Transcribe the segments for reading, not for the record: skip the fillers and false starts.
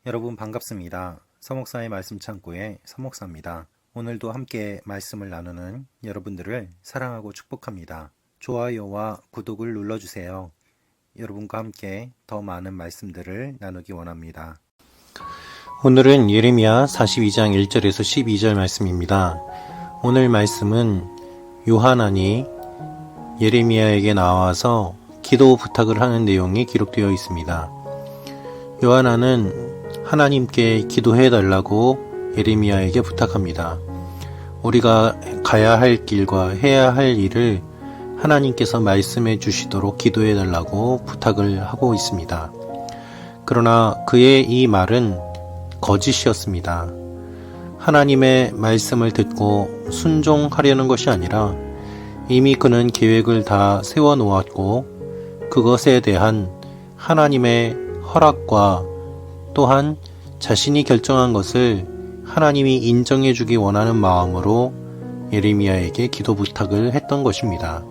여러분 반갑습니다. 서목사의 말씀 창고의 서목사입니다. 오늘도 함께 말씀을 나누는 여러분들을 사랑하고 축복합니다. 좋아요와 구독을 눌러주세요. 여러분과 함께 더 많은 말씀들을 나누기 원합니다. 오늘은 예레미야 42장 1절에서 12절 말씀입니다. 오늘 말씀은 요하난이 예레미야에게 나와서 기도 부탁을 하는 내용이 기록되어 있습니다. 요하난은 하나님께 기도해 달라고 예레미야에게 부탁합니다. 우리가 가야 할 길과 해야 할 일을 하나님께서 말씀해 주시도록 기도해 달라고 부탁을 하고 있습니다. 그러나 그의 이 말은 거짓이었습니다. 하나님의 말씀을 듣고 순종하려는 것이 아니라 이미 그는 계획을 다 세워 놓았고 그것에 대한 하나님의 허락과 또한 자신이 결정한 것을 하나님이 인정해 주기 원하는 마음으로 예레미야에게 기도 부탁을 했던 것입니다.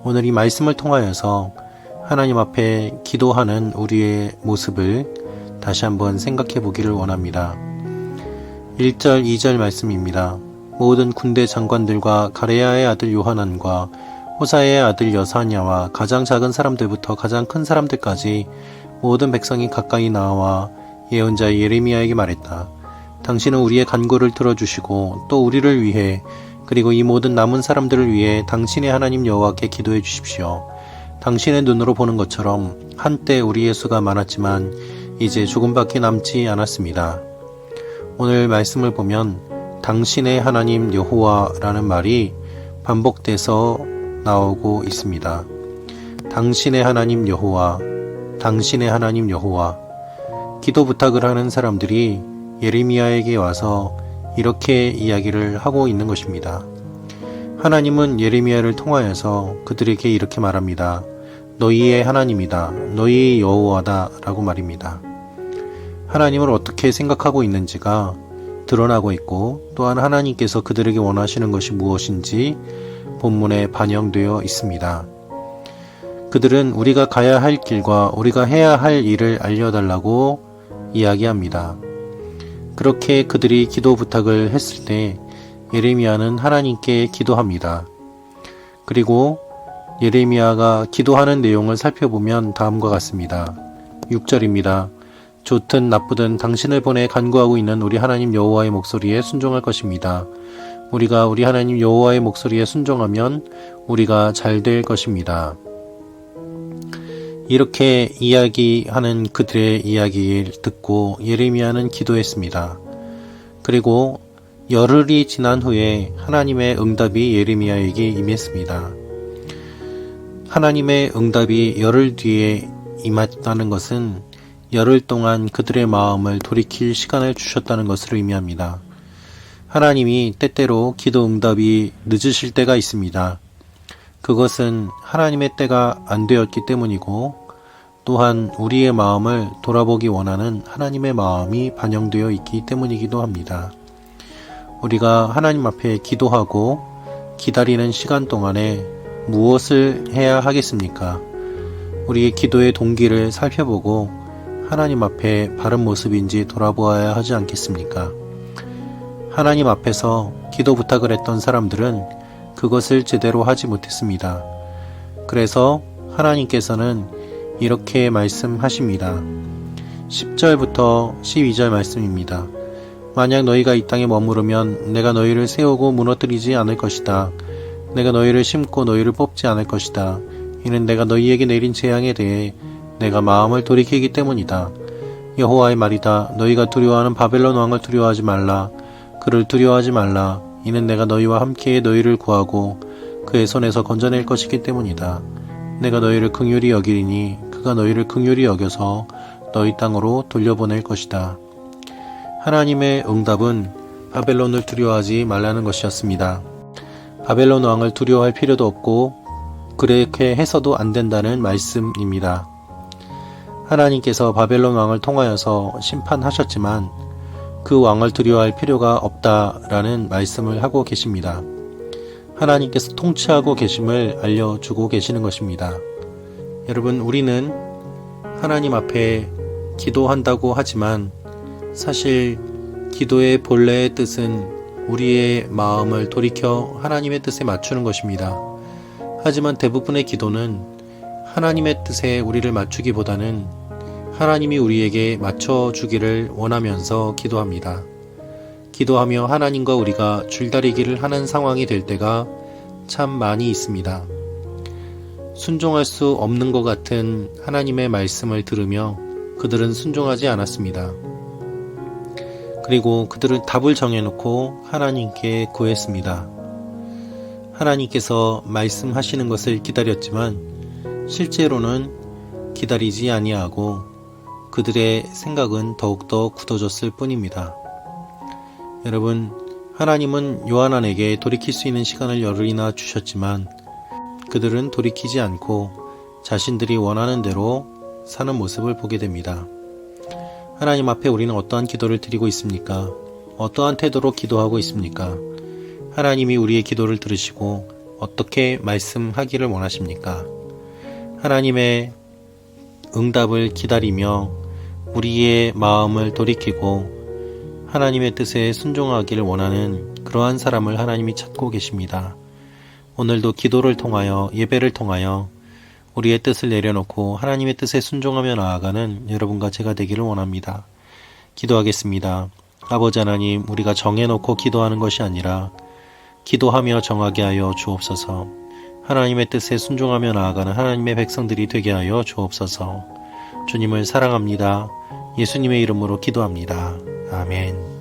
오늘 이 말씀을 통하여서 하나님 앞에 기도하는 우리의 모습을 다시 한번 생각해 보기를 원합니다. 1절, 2절 말씀입니다. 모든 군대 장관들과 가레야의 아들 요하난과 호사의 아들 여사냐와 가장 작은 사람들부터 가장 큰 사람들까지 모든 백성이 가까이 나와 예언자 예레미야에게 말했다. 당신은 우리의 간구를 들어주시고 또 우리를 위해 그리고 이 모든 남은 사람들을 위해 당신의 하나님 여호와께 기도해 주십시오. 당신의 눈으로 보는 것처럼 한때 우리의 수가 많았지만 이제 조금밖에 남지 않았습니다. 오늘 말씀을 보면 당신의 하나님 여호와라는 말이 반복돼서 나오고 있습니다. 당신의 하나님 여호와, 당신의 하나님 여호와. 기도 부탁을 하는 사람들이 예레미야에게 와서 이렇게 이야기를 하고 있는 것입니다. 하나님은 예레미야를 통하여서 그들에게 이렇게 말합니다. 너희의 하나님이다. 너희의 여호와다 라고 말입니다. 하나님을 어떻게 생각하고 있는지가 드러나고 있고 또한 하나님께서 그들에게 원하시는 것이 무엇인지 본문에 반영되어 있습니다. 그들은 우리가 가야 할 길과 우리가 해야 할 일을 알려달라고 이야기합니다. 그렇게 그들이 기도 부탁을 했을 때 예레미야는 하나님께 기도합니다. 그리고 예레미야가 기도하는 내용을 살펴보면 다음과 같습니다. 6절입니다. 좋든 나쁘든 당신을 보내 간구하고 있는 우리 하나님 여호와의 목소리에 순종할 것입니다. 우리가 우리 하나님 여호와의 목소리에 순종하면 우리가 잘 될 것입니다. 이렇게 이야기하는 그들의 이야기를 듣고 예레미야는 기도했습니다. 그리고 열흘이 지난 후에 하나님의 응답이 예레미야에게 임했습니다. 하나님의 응답이 열흘 뒤에 임했다는 것은 열흘 동안 그들의 마음을 돌이킬 시간을 주셨다는 것을 의미합니다. 하나님이 때때로 기도 응답이 늦으실 때가 있습니다. 그것은 하나님의 때가 안 되었기 때문이고 또한 우리의 마음을 돌아보기 원하는 하나님의 마음이 반영되어 있기 때문이기도 합니다. 우리가 하나님 앞에 기도하고 기다리는 시간 동안에 무엇을 해야 하겠습니까? 우리의 기도의 동기를 살펴보고 하나님 앞에 바른 모습인지 돌아보아야 하지 않겠습니까? 하나님 앞에서 기도 부탁을 했던 사람들은 그것을 제대로 하지 못했습니다. 그래서 하나님께서는 이렇게 말씀하십니다. 10절부터 12절 말씀입니다. 만약 너희가 이 땅에 머무르면 내가 너희를 세우고 무너뜨리지 않을 것이다. 내가 너희를 심고 너희를 뽑지 않을 것이다. 이는 내가 너희에게 내린 재앙에 대해 내가 마음을 돌이키기 때문이다. 여호와의 말이다. 너희가 두려워하는 바벨론 왕을 두려워하지 말라. 그를 두려워하지 말라. 이는 내가 너희와 함께 너희를 구하고 그의 손에서 건져낼 것이기 때문이다. 내가 너희를 긍휼히 여기리니 그가 너희를 긍휼히 여겨서 너희 땅으로 돌려보낼 것이다. 하나님의 응답은 바벨론을 두려워하지 말라는 것이었습니다. 바벨론 왕을 두려워할 필요도 없고 그렇게 해서도 안 된다는 말씀입니다. 하나님께서 바벨론 왕을 통하여서 심판하셨지만 그 왕을 두려워할 필요가 없다라는 말씀을 하고 계십니다. 하나님께서 통치하고 계심을 알려주고 계시는 것입니다. 여러분, 우리는 하나님 앞에 기도한다고 하지만 사실 기도의 본래의 뜻은 우리의 마음을 돌이켜 하나님의 뜻에 맞추는 것입니다. 하지만 대부분의 기도는 하나님의 뜻에 우리를 맞추기보다는 하나님이 우리에게 맞춰주기를 원하면서 기도합니다. 기도하며 하나님과 우리가 줄다리기를 하는 상황이 될 때가 참 많이 있습니다. 순종할 수 없는 것 같은 하나님의 말씀을 들으며 그들은 순종하지 않았습니다. 그리고 그들은 답을 정해놓고 하나님께 구했습니다. 하나님께서 말씀하시는 것을 기다렸지만 실제로는 기다리지 아니하고 그들의 생각은 더욱더 굳어졌을 뿐입니다. 여러분, 하나님은 요한안에게 돌이킬 수 있는 시간을 열흘이나 주셨지만 그들은 돌이키지 않고 자신들이 원하는 대로 사는 모습을 보게 됩니다. 하나님 앞에 우리는 어떠한 기도를 드리고 있습니까? 어떠한 태도로 기도하고 있습니까? 하나님이 우리의 기도를 들으시고 어떻게 말씀하기를 원하십니까? 하나님의 응답을 기다리며 우리의 마음을 돌이키고 하나님의 뜻에 순종하기를 원하는 그러한 사람을 하나님이 찾고 계십니다. 오늘도 기도를 통하여 예배를 통하여 우리의 뜻을 내려놓고 하나님의 뜻에 순종하며 나아가는 여러분과 제가 되기를 원합니다. 기도하겠습니다. 아버지 하나님, 우리가 정해놓고 기도하는 것이 아니라 기도하며 정하게 하여 주옵소서. 하나님의 뜻에 순종하며 나아가는 하나님의 백성들이 되게 하여 주옵소서. 주님을 사랑합니다. 예수님의 이름으로 기도합니다. 아멘.